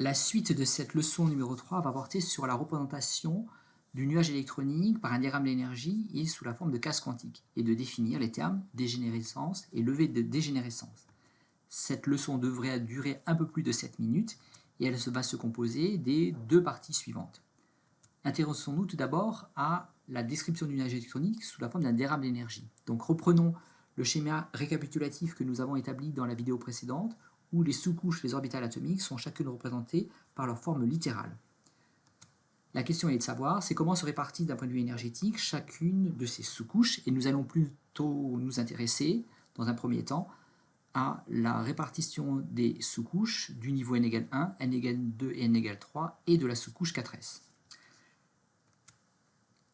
La suite de cette leçon numéro 3 va porter sur la représentation du nuage électronique par un diagramme d'énergie et sous la forme de cases quantiques, et de définir les termes dégénérescence et levée de dégénérescence. Cette leçon devrait durer un peu plus de 7 minutes et elle va se composer des deux parties suivantes. Intéressons-nous tout d'abord à la description du nuage électronique sous la forme d'un diagramme d'énergie. Donc reprenons le schéma récapitulatif que nous avons établi dans la vidéo précédente, où les sous-couches, les orbitales atomiques, sont chacune représentées par leur forme littérale. La question est de savoir, c'est comment se répartit d'un point de vue énergétique chacune de ces sous-couches, et nous allons plutôt nous intéresser, dans un premier temps, à la répartition des sous-couches du niveau n égale 1, n égale 2 et n égale 3, et de la sous-couche 4s.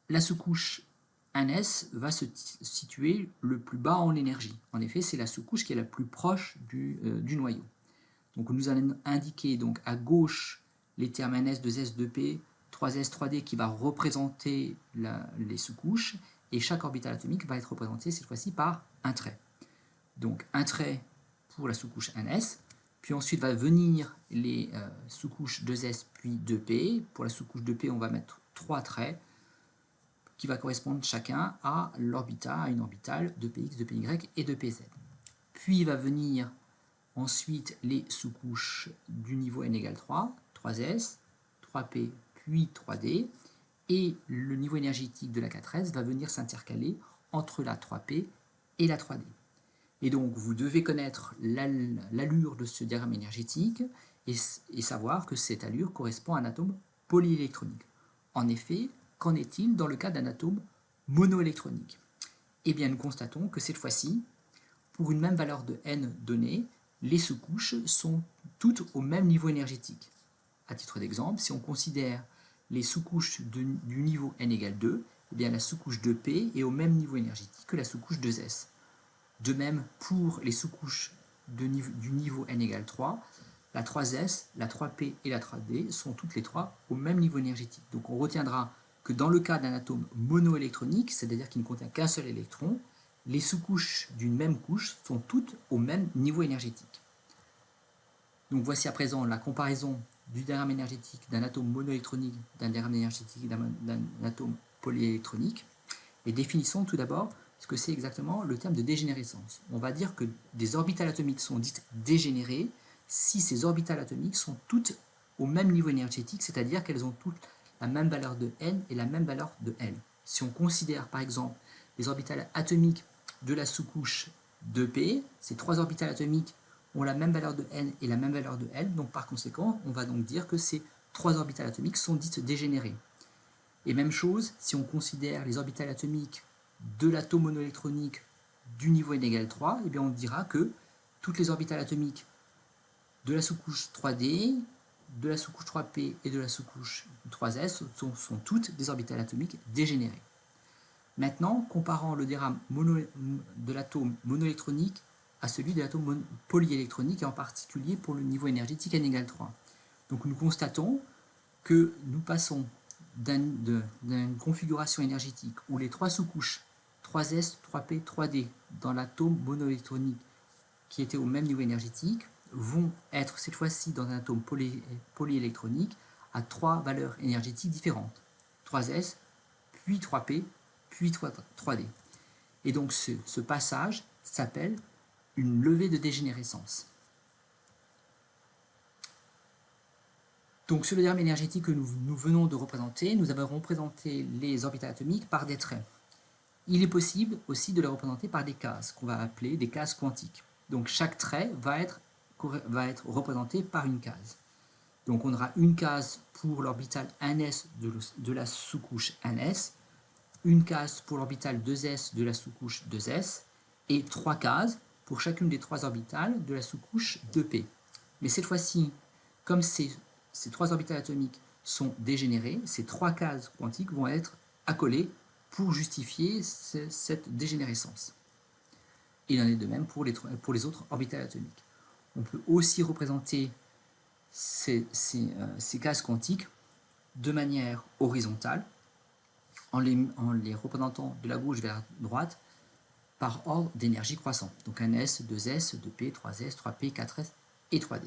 La sous-couche 1s va se situer le plus bas en énergie. En effet, c'est la sous-couche qui est la plus proche du noyau. Donc nous allons indiquer donc à gauche les termes 1s, 2s, 2p, 3s, 3d qui va représenter les sous-couches, et chaque orbitale atomique va être représentée cette fois-ci par un trait. Donc un trait pour la sous-couche 1s, puis ensuite va venir les sous-couches 2s puis 2p. Pour la sous-couche 2p, on va mettre 3 traits qui va correspondre chacun à l'orbital, à une orbitale de px, de py et de pz. Puis va venir ensuite les sous-couches du niveau n égale 3, 3s, 3p, puis 3d, et le niveau énergétique de la 4s va venir s'intercaler entre la 3p et la 3d. Et donc vous devez connaître l'allure de ce diagramme énergétique et savoir que cette allure correspond à un atome polyélectronique. En effet, qu'en est-il dans le cas d'un atome monoélectronique? Eh bien, nous constatons que cette fois-ci, pour une même valeur de n donnée, les sous-couches sont toutes au même niveau énergétique. À titre d'exemple, si on considère les sous-couches du niveau n égale 2, eh bien la sous-couche 2p est au même niveau énergétique que la sous-couche 2s. De même, pour les sous-couches du niveau n égale 3, la 3s, la 3p et la 3d sont toutes les trois au même niveau énergétique. Donc on retiendra que dans le cas d'un atome monoélectronique, c'est-à-dire qui ne contient qu'un seul électron, les sous-couches d'une même couche sont toutes au même niveau énergétique. Donc voici à présent la comparaison du diagramme énergétique d'un atome monoélectronique d'un diagramme énergétique d'un atome polyélectronique. Et définissons tout d'abord ce que c'est exactement le terme de dégénérescence. On va dire que des orbitales atomiques sont dites dégénérées si ces orbitales atomiques sont toutes au même niveau énergétique, c'est-à-dire qu'elles ont toutes la même valeur de n et la même valeur de L. Si on considère par exemple les orbitales atomiques de la sous-couche 2p, ces trois orbitales atomiques ont la même valeur de n et la même valeur de L, donc par conséquent, on va donc dire que ces trois orbitales atomiques sont dites dégénérées. Et même chose, si on considère les orbitales atomiques de l'atome monoélectronique du niveau n égale 3, eh bien on dira que toutes les orbitales atomiques de la sous-couche 3d, de la sous-couche 3p et de la sous-couche 3s sont toutes des orbitales atomiques dégénérées. Maintenant, comparant le diagramme de l'atome monoélectronique à celui de l'atome polyélectronique, et en particulier pour le niveau énergétique n égale 3. Donc nous constatons que nous passons d'une configuration énergétique où les trois sous-couches 3s, 3p, 3d dans l'atome monoélectronique qui était au même niveau énergétique vont être cette fois-ci dans un atome polyélectronique à trois valeurs énergétiques différentes, 3s, puis 3p, puis 3d. Et donc ce passage s'appelle une levée de dégénérescence. Donc sur le diagramme énergétique que nous venons de représenter, nous avons représenté les orbitales atomiques par des traits. Il est possible aussi de les représenter par des cases, qu'on va appeler des cases quantiques. Donc chaque trait va être représenté par une case. Donc on aura une case pour l'orbital 1s de la sous-couche 1s, une case pour l'orbital 2s de la sous-couche 2s, et trois cases pour chacune des trois orbitales de la sous-couche 2p. Mais cette fois-ci, comme ces trois orbitales atomiques sont dégénérées, ces trois cases quantiques vont être accolées pour justifier cette dégénérescence. Il en est de même pour les autres orbitales atomiques. On peut aussi représenter ces cases quantiques de manière horizontale, en les représentant de la gauche vers la droite par ordre d'énergie croissant. Donc 1s, 2s, 2p, 3s, 3p, 4s et 3d.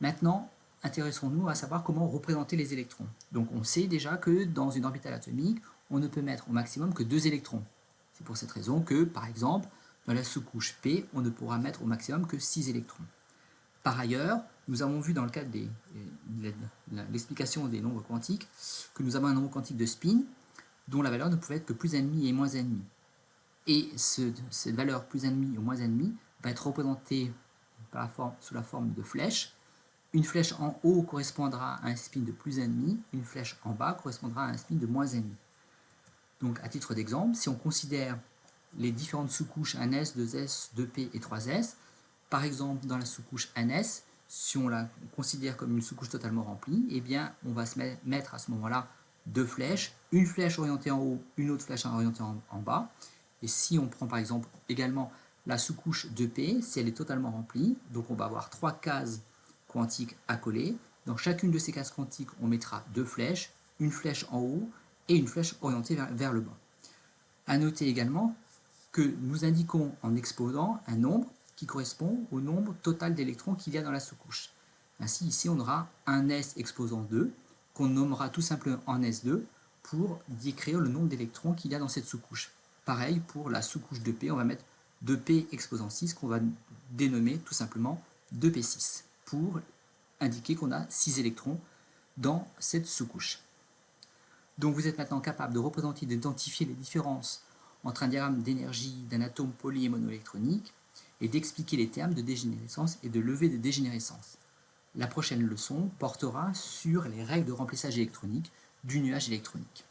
Maintenant, intéressons-nous à savoir comment représenter les électrons. Donc on sait déjà que dans une orbitale atomique, on ne peut mettre au maximum que 2 électrons. C'est pour cette raison que, par exemple, dans la sous-couche P, on ne pourra mettre au maximum que 6 électrons. Par ailleurs, nous avons vu dans le cadre de l'explication des nombres quantiques que nous avons un nombre quantique de spin dont la valeur ne pouvait être que plus 1,5 et moins 1,5. Et cette valeur plus 1,5 ou moins 1,5 va être représentée sous la forme de flèches. Une flèche en haut correspondra à un spin de plus 1,5, une flèche en bas correspondra à un spin de moins 1,5. Donc à titre d'exemple, si on considère les différentes sous-couches 1s, 2s, 2p et 3s, par exemple dans la sous-couche 1s, si on la considère comme une sous-couche totalement remplie, eh bien on va se mettre à ce moment-là deux flèches, une flèche orientée en haut, une autre flèche orientée en bas. Et si on prend par exemple également la sous-couche 2p, si elle est totalement remplie, donc on va avoir 3 cases quantiques à coller. Dans chacune de ces cases quantiques, on mettra deux flèches, une flèche en haut et une flèche orientée vers le bas. À noter également que nous indiquons en exposant un nombre qui correspond au nombre total d'électrons qu'il y a dans la sous-couche. Ainsi, ici, on aura un S exposant 2, qu'on nommera tout simplement en S2 pour décrire le nombre d'électrons qu'il y a dans cette sous-couche. Pareil, pour la sous-couche 2P, on va mettre 2P exposant 6, qu'on va dénommer tout simplement 2P6, pour indiquer qu'on a 6 électrons dans cette sous-couche. Donc vous êtes maintenant capable de représenter, d'identifier les différences entre un diagramme d'énergie d'un atome poly et monoélectronique et d'expliquer les termes de dégénérescence et de levée de dégénérescence. La prochaine leçon portera sur les règles de remplissage électronique du nuage électronique.